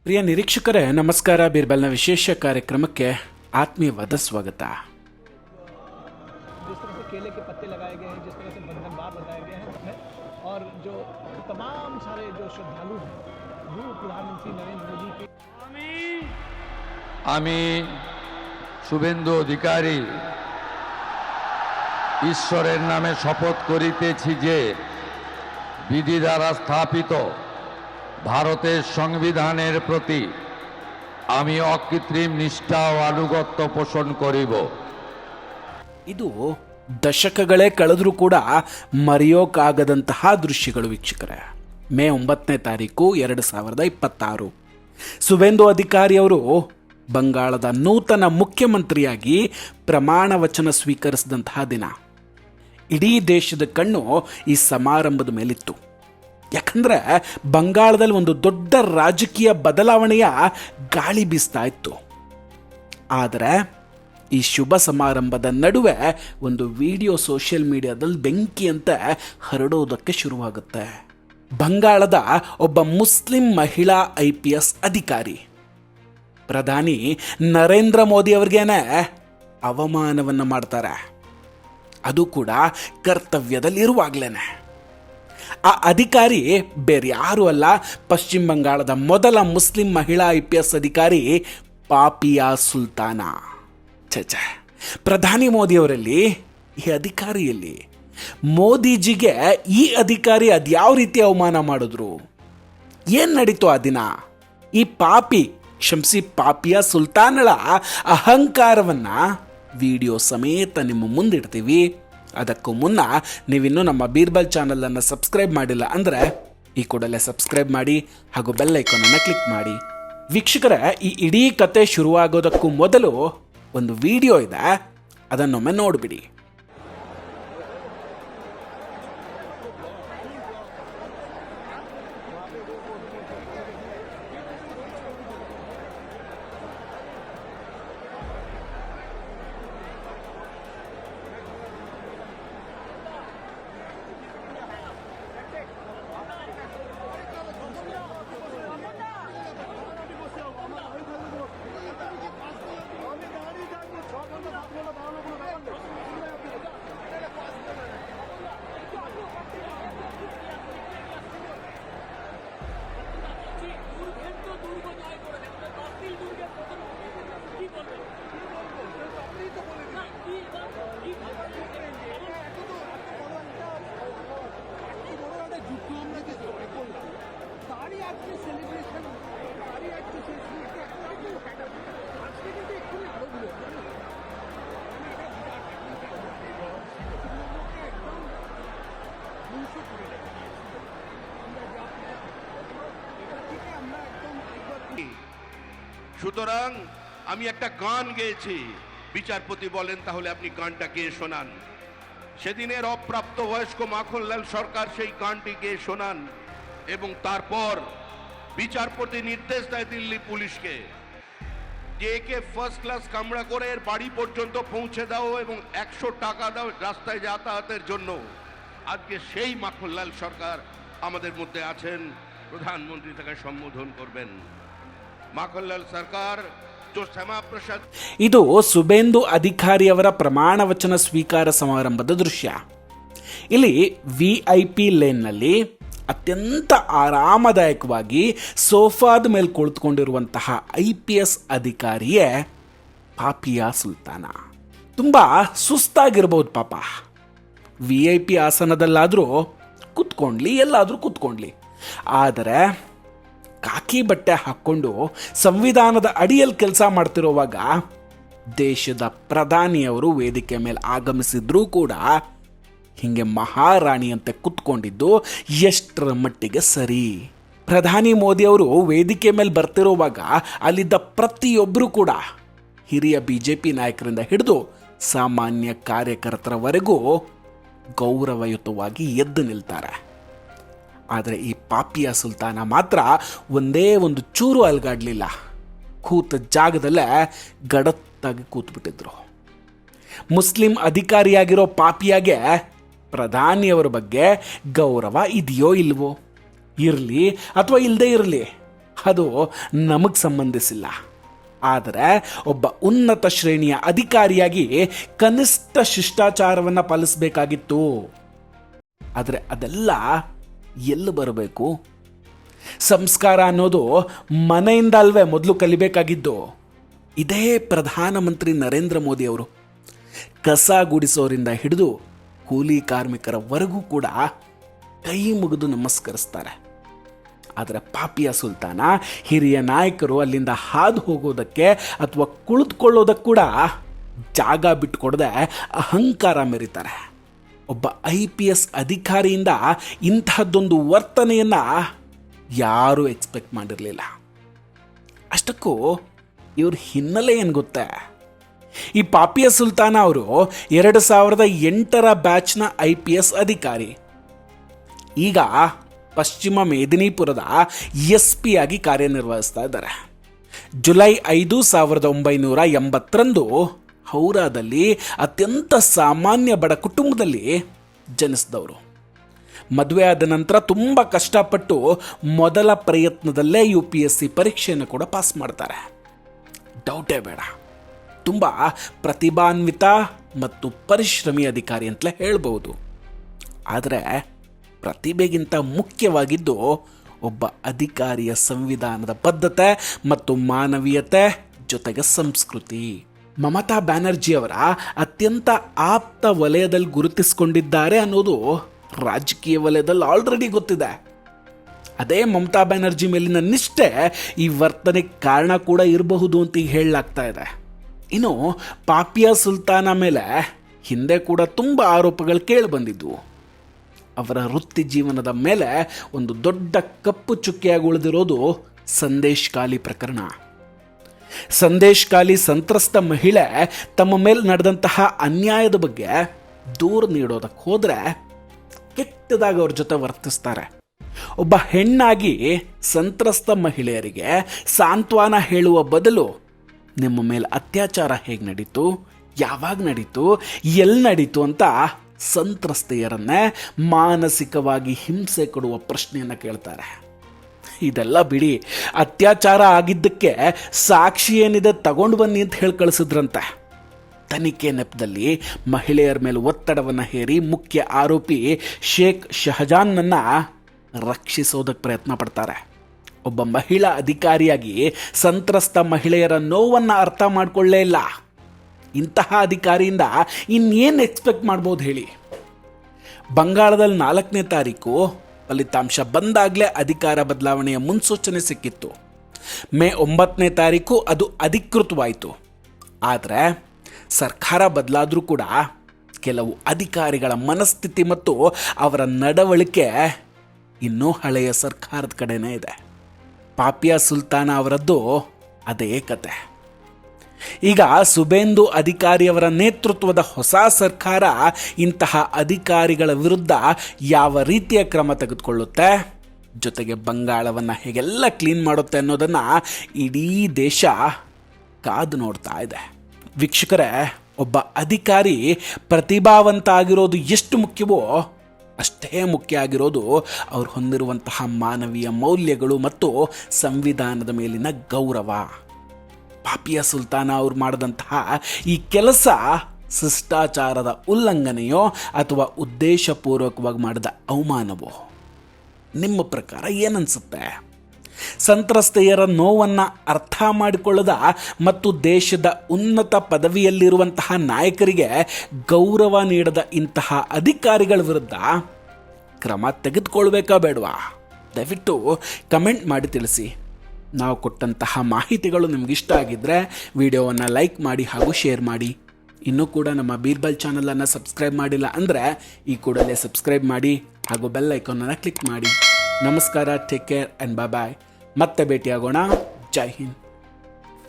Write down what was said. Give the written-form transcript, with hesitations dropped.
ಪ್ರಿಯ ನಿರೀಕ್ಷಕರೇ ನಮಸ್ಕಾರ. ಬೀರ್ಬಲ್ನ ವಿಶೇಷ ಕಾರ್ಯಕ್ರಮಕ್ಕೆ ಆತ್ಮೀಯವಾದ ಸ್ವಾಗತ. जिस तरह से केले के पत्ते लगाए गए हैं, जिस तरह से बंधनवार बताए गए हैं और जो तमाम सारे जो श्रद्धालु हैं वो प्रधानमंत्री नरेंद्र मोदी के আমি শুভেন্দু অধিকারী ঈশ্বরের নামে শপথ করিতেছি যে বিধি দ্বারা স্থাপিত ভারতের সংবিধানের প্রতি আমি অকৃত্রিম নিষ্ঠা ও আনুগত্য পোষণ করিব. ಇದು ದಶಕಗಳೇ ಕಳೆದರೂ ಕೂಡ ಮರೆಯೋಕ್ಕಾಗದಂತಹ ದೃಶ್ಯಗಳು ವೀಕ್ಷಕರೇ. ಮೇ 9ನೇ ತಾರೀಕು 2026 ಸುವೇಂದು ಅಧಿಕಾರಿ ಅವರು ಬಂಗಾಳದ ನೂತನ ಮುಖ್ಯಮಂತ್ರಿಯಾಗಿ ಪ್ರಮಾಣ ವಚನ ಸ್ವೀಕರಿಸಿದಂತಹ ದಿನ. ಇಡೀ ದೇಶದ ಕಣ್ಣು ಈ ಸಮಾರಂಭದ ಮೇಲಿತ್ತು. ಯಾಕಂದರೆ ಬಂಗಾಳದಲ್ಲಿ ಒಂದು ದೊಡ್ಡ ರಾಜಕೀಯ ಬದಲಾವಣೆಯ ಗಾಳಿ ಬೀಸ್ತಾ ಇತ್ತು. ಆದರೆ ಈ ಶುಭ ಸಮಾರಂಭದ ನಡುವೆ ಒಂದು ವಿಡಿಯೋ ಸೋಷಿಯಲ್ ಮೀಡಿಯಾದಲ್ಲಿ ಬೆಂಕಿಯಂತೆ ಹರಡೋದಕ್ಕೆ ಶುರುವಾಗುತ್ತೆ. ಬಂಗಾಳದ ಒಬ್ಬ ಮುಸ್ಲಿಂ ಮಹಿಳಾ IPS ಅಧಿಕಾರಿ ಪ್ರಧಾನಿ ನರೇಂದ್ರ ಮೋದಿ ಅವ್ರಿಗೇನೆ ಅವಮಾನವನ್ನು ಮಾಡ್ತಾರೆ. ಅದು ಕೂಡ ಕರ್ತವ್ಯದಲ್ಲಿರುವಾಗಲೇ. ಆ ಅಧಿಕಾರಿ ಬೇರೆ ಯಾರೂ ಅಲ್ಲ, ಪಶ್ಚಿಮ ಬಂಗಾಳದ ಮೊದಲ ಮುಸ್ಲಿಂ ಮಹಿಳಾ IPS ಅಧಿಕಾರಿ ಪಾಪಿಯಾ ಸುಲ್ತಾನಾ. ಛೆ, ಪ್ರಧಾನಿ ಮೋದಿಯವರಲ್ಲಿ ಈ ಅಧಿಕಾರಿಯಲ್ಲಿ ಮೋದಿಜಿಗೆ ಈ ಅಧಿಕಾರಿ ಅದ್ಯಾವ ರೀತಿ ಅವಮಾನ ಮಾಡಿದ್ರು, ಏನು ನಡೀತು ಆ ದಿನ? ಈ ಪಾಪಿಯಾ ಸುಲ್ತಾನಳ ಅಹಂಕಾರವನ್ನು ವಿಡಿಯೋ ಸಮೇತ ನಿಮ್ಮ ಮುಂದಿಡ್ತೀವಿ. ಅದಕ್ಕೂ ಮುನ್ನ ನೀವಿನ್ನೂ ನಮ್ಮ ಬೀರ್ಬಲ್ ಚಾನಲನ್ನು ಸಬ್ಸ್ಕ್ರೈಬ್ ಮಾಡಿಲ್ಲ ಅಂದರೆ ಈ ಕೂಡಲೇ ಸಬ್ಸ್ಕ್ರೈಬ್ ಮಾಡಿ ಹಾಗೂ ಬೆಲ್ ಐಕಾನನ್ನು ಕ್ಲಿಕ್ ಮಾಡಿ. ವೀಕ್ಷಕರೇ, ಈ ಇಡೀ ಕತೆ ಶುರುವಾಗೋದಕ್ಕೂ ಮೊದಲು ಒಂದು ವಿಡಿಯೋ ಇದೆ, ಅದನ್ನೊಮ್ಮೆ ನೋಡಿಬಿಡಿ. সুতরাং আমি একটা গান গেয়েছি, বিচারপতি বলেন তাহলে আপনি গানটা গেয়ে শোনান। সেদিনের অপ্রাপ্ত বয়স্ক মাখনলাল সরকার সেই গানটি গেয়ে শোনান এবং তারপর বিচারপতি নির্দেশ দেয় দিল্লি পুলিশকে যে একে ফার্স্ট ক্লাস কামরা করে এর বাড়ি পর্যন্ত পৌঁছে দাও এবং 100 টাকা দাও রাস্তায় যাতায়াতের জন্য। আজকে সেই মাখনলাল সরকার আমাদের মধ্যে আছেন, প্রধানমন্ত্রী তাকে সম্বোধন করবেন। ಮಾಖನ್ಲಾಲ್ ಸರ್ಕಾರ ಜೋ ಶ್ಯಾಮಾ ಪ್ರಸಾದ್. ಇದು ಸುಬೇಂದು ಅಧಿಕಾರಿ ಅವರ ಪ್ರಮಾಣ ವಚನ ಸ್ವೀಕಾರ ಸಮಾರಂಭದ ದೃಶ್ಯ. ಇಲ್ಲಿ VIP ಲೇನ್ನಲ್ಲಿ ಅತ್ಯಂತ ಆರಾಮದಾಯಕವಾಗಿ ಸೋಫಾದ ಮೇಲೆ ಕುಳಿತುಕೊಂಡಿರುವಂತಹ IPS ಅಧಿಕಾರಿಯೇ ಪಾಪಿಯಾ ಸುಲ್ತಾನಾ. ತುಂಬ ಸುಸ್ತಾಗಿರ್ಬೋದು ಪಾಪ. VIP ಆಸನದಲ್ಲಾದರೂ ಕೂತ್ಕೊಂಡ್ಲಿ, ಎಲ್ಲಾದರೂ ಕೂತ್ಕೊಂಡ್ಲಿ. ಆದರೆ ಕಾಕಿ ಬಟ್ಟೆ ಹಾಕ್ಕೊಂಡು ಸಂವಿಧಾನದ ಅಡಿಯಲ್ಲಿ ಕೆಲಸ ಮಾಡ್ತಿರುವಾಗ ದೇಶದ ಪ್ರಧಾನಿಯವರು ವೇದಿಕೆ ಮೇಲೆ ಆಗಮಿಸಿದ್ರೂ ಕೂಡ ಹೀಗೆ ಮಹಾರಾಣಿಯಂತೆ ಕುತ್ಕೊಂಡಿದ್ದು ಎಷ್ಟರ ಮಟ್ಟಿಗೆ ಸರಿ? ಪ್ರಧಾನಿ ಮೋದಿಯವರು ವೇದಿಕೆ ಮೇಲೆ ಬರ್ತಿರುವಾಗ ಅಲ್ಲಿದ್ದ ಪ್ರತಿಯೊಬ್ಬರೂ ಕೂಡ ಹಿರಿಯ BJP ನಾಯಕರಿಂದ ಹಿಡಿದು ಸಾಮಾನ್ಯ ಕಾರ್ಯಕರ್ತರವರೆಗೂ ಗೌರವಯುತವಾಗಿ ಎದ್ದು ನಿಲ್ತಾರೆ. ಆದರೆ ಈ ಪಾಪಿಯಾ ಸುಲ್ತಾನ ಮಾತ್ರ ಒಂದೇ ಒಂದು ಚೂರು ಅಲ್ಗಾಡಲಿಲ್ಲ. ಕೂತ ಜಾಗದಲ್ಲೇ ಗಡತ್ತಾಗಿ ಕೂತ್ಬಿಟ್ಟಿದ್ರು. ಮುಸ್ಲಿಂ ಅಧಿಕಾರಿಯಾಗಿರೋ ಪಾಪಿಯಾಗೆ ಪ್ರಧಾನಿಯವರ ಬಗ್ಗೆ ಗೌರವ ಇದೆಯೋ ಇಲ್ವೋ, ಇರಲಿ ಅಥವಾ ಇಲ್ಲದೆ ಇರಲಿ, ಅದು ನಮಗೆ ಸಂಬಂಧಿಸಿಲ್ಲ. ಆದರೆ ಒಬ್ಬ ಉನ್ನತ ಶ್ರೇಣಿಯ ಅಧಿಕಾರಿಯಾಗಿ ಕನಿಷ್ಠ ಶಿಷ್ಟಾಚಾರವನ್ನು ಪಾಲಿಸಬೇಕಾಗಿತ್ತು. ಆದರೆ ಅದೆಲ್ಲ ಎಲ್ಲಿ ಬರಬೇಕು? ಸಂಸ್ಕಾರ ಅನ್ನೋದು ಮನೆಯಿಂದ ಅಲ್ವೇ ಮೊದಲು ಕಲಿಬೇಕಾಗಿದ್ದು. ಇದೇ ಪ್ರಧಾನಮಂತ್ರಿ ನರೇಂದ್ರ ಮೋದಿ ಅವರು ಕಸ ಗುಡಿಸೋರಿಂದ ಹಿಡಿದು ಕೂಲಿ ಕಾರ್ಮಿಕರವರೆಗೂ ಕೂಡ ಕೈ ಮುಗಿದು ನಮಸ್ಕರಿಸ್ತಾರೆ. ಆದರೆ ಪಾಪಿಯ ಸುಲ್ತಾನ ಹಿರಿಯ ನಾಯಕರು ಅಲ್ಲಿಂದ ಹಾದು ಹೋಗೋದಕ್ಕೆ ಅಥವಾ ಕುಳಿತುಕೊಳ್ಳೋದಕ್ಕೆ ಕೂಡ ಜಾಗ ಬಿಟ್ಟುಕೊಡದೆ ಅಹಂಕಾರ ಮೆರೀತಾರೆ. ಒಬ್ಬ IPS ಅಧಿಕಾರಿಯಿಂದ ಇಂತಹದ್ದೊಂದು ವರ್ತನೆಯನ್ನು ಯಾರೂ ಎಕ್ಸ್ಪೆಕ್ಟ್ ಮಾಡಿರಲಿಲ್ಲ. ಅಷ್ಟಕ್ಕೂ ಇವ್ರ ಹಿನ್ನೆಲೆ ಏನು ಗೊತ್ತೇ? ಈ ಪಾಪಿಯ ಸುಲ್ತಾನ ಅವರು 2008 ಬ್ಯಾಚ್ನ IPS ಅಧಿಕಾರಿ. ಈಗ ಪಶ್ಚಿಮ ಮೇದಿನಿಪುರದ SP ಆಗಿ ಕಾರ್ಯನಿರ್ವಹಿಸ್ತಾ ಇದ್ದಾರೆ. ಜುಲೈ 5, 1980 ಹೌರಾದಲ್ಲಿ ಅತ್ಯಂತ ಸಾಮಾನ್ಯ ಬಡ ಕುಟುಂಬದಲ್ಲಿ ಜನಿಸಿದವರು. ಮದುವೆ ಆದ ನಂತರ ತುಂಬ ಕಷ್ಟಪಟ್ಟು ಮೊದಲ ಪ್ರಯತ್ನದಲ್ಲೇ UPSC ಪರೀಕ್ಷೆಯನ್ನು ಕೂಡ ಪಾಸ್ ಮಾಡ್ತಾರೆ. ಡೌಟೇ ಬೇಡ, ತುಂಬ ಪ್ರತಿಭಾನ್ವಿತ ಮತ್ತು ಪರಿಶ್ರಮಿ ಅಧಿಕಾರಿ ಅಂತಲೇ ಹೇಳ್ಬೋದು. ಆದರೆ ಪ್ರತಿಭೆಗಿಂತ ಮುಖ್ಯವಾಗಿದ್ದು ಒಬ್ಬ ಅಧಿಕಾರಿಯ ಸಂವಿಧಾನದ ಬದ್ಧತೆ ಮತ್ತು ಮಾನವೀಯತೆ ಜೊತೆಗೆ ಸಂಸ್ಕೃತಿ. ಮಮತಾ ಬ್ಯಾನರ್ಜಿಯವರ ಅತ್ಯಂತ ಆಪ್ತ ವಲಯದಲ್ಲಿ ಗುರುತಿಸಿಕೊಂಡಿದ್ದಾರೆ ಅನ್ನೋದು ರಾಜಕೀಯ ವಲಯದಲ್ಲಿ ಆಲ್ರೆಡಿ ಗೊತ್ತಿದೆ. ಅದೇ ಮಮತಾ ಬ್ಯಾನರ್ಜಿ ಮೇಲಿನ ನಿಷ್ಠೆ ಈ ವರ್ತನೆಗೆ ಕಾರಣ ಕೂಡ ಇರಬಹುದು ಅಂತ ಈಗ ಹೇಳಲಾಗ್ತಾ ಇದೆ. ಇನ್ನು ಪಾಪಿಯ ಸುಲ್ತಾನ ಮೇಲೆ ಹಿಂದೆ ಕೂಡ ತುಂಬ ಆರೋಪಗಳು ಕೇಳಿ ಬಂದಿದ್ವು. ಅವರ ವೃತ್ತಿ ಜೀವನದ ಮೇಲೆ ಒಂದು ದೊಡ್ಡ ಕಪ್ಪು ಚುಕ್ಕೆಯಾಗಿ ಉಳಿದಿರೋದು ಸಂದೇಶ್ ಖಾಲಿ ಪ್ರಕರಣ. ಸಂದೇಶ್ ಖಾಲಿ ಸಂತ್ರಸ್ತ ಮಹಿಳೆ ತಮ್ಮ ಮೇಲೆ ನಡೆದಂತಹ ಅನ್ಯಾಯದ ಬಗ್ಗೆ ದೂರು ನೀಡೋದಕ್ಕೆ ಹೋದರೆ ಕೆಟ್ಟದಾಗಿ ಅವ್ರ ಜೊತೆ ವರ್ತಿಸ್ತಾರೆ. ಒಬ್ಬ ಹೆಣ್ಣಾಗಿ ಸಂತ್ರಸ್ತ ಮಹಿಳೆಯರಿಗೆ ಸಾಂತ್ವನ ಹೇಳುವ ಬದಲು ನಿಮ್ಮ ಮೇಲೆ ಅತ್ಯಾಚಾರ ಹೇಗೆ ನಡೀತು, ಯಾವಾಗ ನಡೀತು, ಎಲ್ಲಿ ನಡೀತು ಅಂತ ಸಂತ್ರಸ್ತೆಯರನ್ನೇ ಮಾನಸಿಕವಾಗಿ ಹಿಂಸೆ ಕೊಡುವ ಪ್ರಶ್ನೆಯನ್ನು ಕೇಳ್ತಾರೆ. ಇದೆಲ್ಲ ಬಿಡಿ, ಅತ್ಯಾಚಾರ ಆಗಿದ್ದಕ್ಕೆ ಸಾಕ್ಷಿ ಏನಿದೆ ತಗೊಂಡು ಬನ್ನಿ ಅಂತ ಹೇಳಿ ಕಳಿಸಿದ್ರಂತೆ. ತನಿಖೆ ನೆಪದಲ್ಲಿ ಮಹಿಳೆಯರ ಮೇಲೆ ಒತ್ತಡವನ್ನು ಹೇರಿ ಮುಖ್ಯ ಆರೋಪಿ ಶೇಖ್ ಶಹಜಾನ್ನನ್ನು ರಕ್ಷಿಸೋದಕ್ಕೆ ಪ್ರಯತ್ನ ಪಡ್ತಾರೆ. ಒಬ್ಬ ಮಹಿಳಾ ಅಧಿಕಾರಿಯಾಗಿ ಸಂತ್ರಸ್ತ ಮಹಿಳೆಯರ ನೋವನ್ನು ಅರ್ಥ ಮಾಡಿಕೊಳ್ಳೇ ಇಲ್ಲ. ಇಂತಹ ಅಧಿಕಾರಿಯಿಂದ ಇನ್ನೇನು ಎಕ್ಸ್ಪೆಕ್ಟ್ ಮಾಡ್ಬೋದು ಹೇಳಿ? ಬಂಗಾಳದಲ್ಲಿ 4ನೇ ತಾರೀಕು ಫಲಿತಾಂಶ ಬಂದಾಗಲೇ ಅಧಿಕಾರ ಬದಲಾವಣೆಯ ಮುನ್ಸೂಚನೆ ಸಿಕ್ಕಿತ್ತು. ಮೇ 9ನೇ ತಾರೀಕು ಅದು ಅಧಿಕೃತವಾಯಿತು. ಆದರೆ ಸರ್ಕಾರ ಬದಲಾದರೂ ಕೂಡ ಕೆಲವು ಅಧಿಕಾರಿಗಳ ಮನಸ್ಥಿತಿ ಮತ್ತು ಅವರ ನಡವಳಿಕೆ ಇನ್ನೂ ಹಳೆಯ ಸರ್ಕಾರದ ಕಡೆನೇ ಇದೆ. ಪಾಪಿಯ ಸುಲ್ತಾನ ಅವರದ್ದು ಅದೇ ಕತೆ. ಈಗ ಸುಬೇಂದು ಅಧಿಕಾರಿಯವರ ನೇತೃತ್ವದ ಹೊಸ ಸರ್ಕಾರ ಇಂತಹ ಅಧಿಕಾರಿಗಳ ವಿರುದ್ಧ ಯಾವ ರೀತಿಯ ಕ್ರಮ ತೆಗೆದುಕೊಳ್ಳುತ್ತೆ, ಜೊತೆಗೆ ಬಂಗಾಳವನ್ನು ಹೇಗೆಲ್ಲ ಕ್ಲೀನ್ ಮಾಡುತ್ತೆ ಅನ್ನೋದನ್ನು ಇಡೀ ದೇಶ ಕಾದು ನೋಡ್ತಾ ಇದೆ. ವೀಕ್ಷಕರೇ, ಒಬ್ಬ ಅಧಿಕಾರಿ ಪ್ರತಿಭಾವಂತ ಆಗಿರೋದು ಎಷ್ಟು ಮುಖ್ಯವೋ ಅಷ್ಟೇ ಮುಖ್ಯ ಆಗಿರೋದು ಅವ್ರು ಹೊಂದಿರುವಂತಹ ಮಾನವೀಯ ಮೌಲ್ಯಗಳು ಮತ್ತು ಸಂವಿಧಾನದ ಮೇಲಿನ ಗೌರವ. ಪಾಪಿಯ ಸುಲ್ತಾನ ಅವ್ರು ಮಾಡಿದಂತಹ ಈ ಕೆಲಸ ಶಿಷ್ಟಾಚಾರದ ಉಲ್ಲಂಘನೆಯೋ ಅಥವಾ ಉದ್ದೇಶಪೂರ್ವಕವಾಗಿ ಮಾಡಿದ ಅವಮಾನವೋ? ನಿಮ್ಮ ಪ್ರಕಾರ ಏನನ್ಸುತ್ತೆ? ಸಂತ್ರಸ್ತೆಯರ ನೋವನ್ನು ಅರ್ಥ ಮಾಡಿಕೊಳ್ಳದ ಮತ್ತು ದೇಶದ ಉನ್ನತ ಪದವಿಯಲ್ಲಿರುವಂತಹ ನಾಯಕರಿಗೆ ಗೌರವ ನೀಡದ ಇಂತಹ ಅಧಿಕಾರಿಗಳ ವಿರುದ್ಧ ಕ್ರಮ ತೆಗೆದುಕೊಳ್ಬೇಕಾ ಬೇಡವಾ? ದಯವಿಟ್ಟು ಕಮೆಂಟ್ ಮಾಡಿ ತಿಳಿಸಿ. ನಾವು ಕೊಟ್ಟಂತಹ ಮಾಹಿತಿಗಳು ನಿಮಗಿಷ್ಟ ಆಗಿದ್ದರೆ ವಿಡಿಯೋವನ್ನು ಲೈಕ್ ಮಾಡಿ ಹಾಗೂ ಶೇರ್ ಮಾಡಿ. ಇನ್ನೂ ಕೂಡ ನಮ್ಮ ಬೀರ್ಬಲ್ ಚಾನಲನ್ನು ಸಬ್ಸ್ಕ್ರೈಬ್ ಮಾಡಿಲ್ಲ ಅಂದರೆ ಈ ಕೂಡಲೇ ಸಬ್ಸ್ಕ್ರೈಬ್ ಮಾಡಿ ಹಾಗೂ ಬೆಲ್ ಐಕಾನನ್ನು ಕ್ಲಿಕ್ ಮಾಡಿ. ನಮಸ್ಕಾರ, ಟೇಕ್ ಕೇರ್ ಆ್ಯಂಡ್ ಬಾಯ್. ಮತ್ತೆ ಭೇಟಿಯಾಗೋಣ. ಜೈ ಹಿಂದ್.